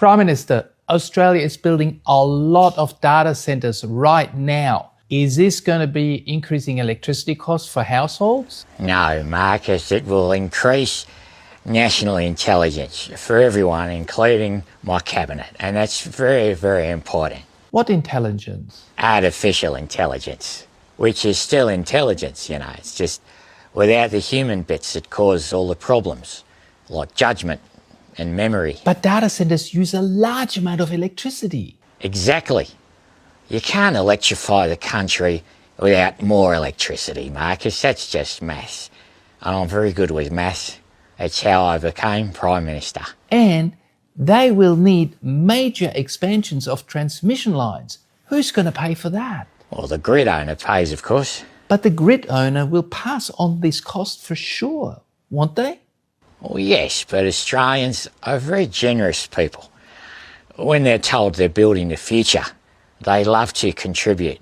Prime Minister, Australia is building a lot of data centres right now. Is this going to be increasing electricity costs for households? No, Marcus, it will increase national intelligence for everyone, including my cabinet, and that's very, very important. What intelligence? Artificial intelligence, which is still intelligence, it's just without the human bits that cause all the problems, like judgment and memory. But data centres use a large amount of electricity. Exactly. You can't electrify the country without more electricity, Marcus. That's just maths. And I'm very good with maths. That's how I became Prime Minister. And they will need major expansions of transmission lines. Who's going to pay for that? Well, the grid owner pays, of course. But the grid owner will pass on this cost for sure, won't they? Well, yes, but Australians are very generous people. When they're told they're building the future, they love to contribute.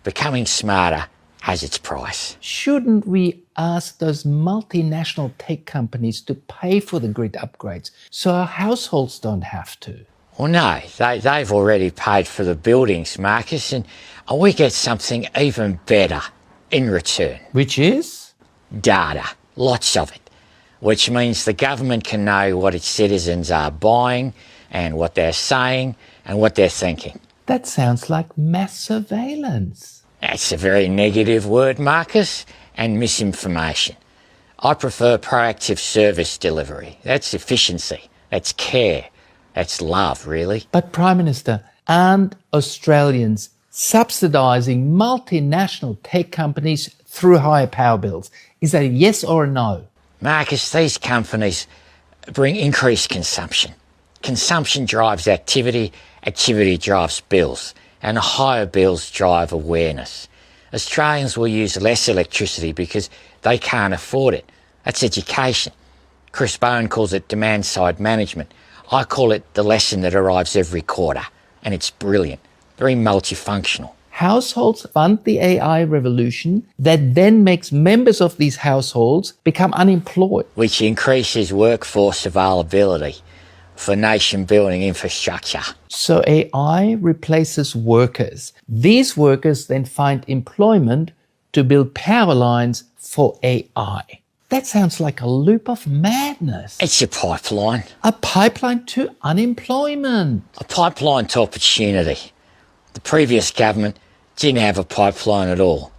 Becoming smarter has its price. Shouldn't we ask those multinational tech companies to pay for the grid upgrades so our households don't have to? Well, no, they've already paid for the buildings, Marcus, and we get something even better in return. Which is? Data, lots of it, which means the government can know what its citizens are buying and what they're saying and what they're thinking. That sounds like mass surveillance. That's a very negative word, Marcus, and misinformation. I prefer proactive service delivery. That's efficiency, that's care, that's love, really. But Prime Minister, aren't Australians subsidising multinational tech companies through higher power bills? Is that a yes or a no? Marcus, these companies bring increased consumption. Consumption drives activity, activity drives bills, and higher bills drive awareness. Australians will use less electricity because they can't afford it. That's education. Chris Bowen calls it demand-side management. I call it the lesson that arrives every quarter, and it's brilliant, very multifunctional. Households fund the AI revolution that then makes members of these households become unemployed. Which increases workforce availability for nation-building infrastructure. So AI replaces workers. These workers then find employment to build power lines for AI. That sounds like a loop of madness. It's a pipeline. A pipeline to unemployment. A pipeline to opportunity. The previous government didn't have a pipeline at all.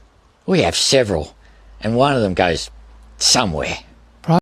We have several, and one of them goes somewhere.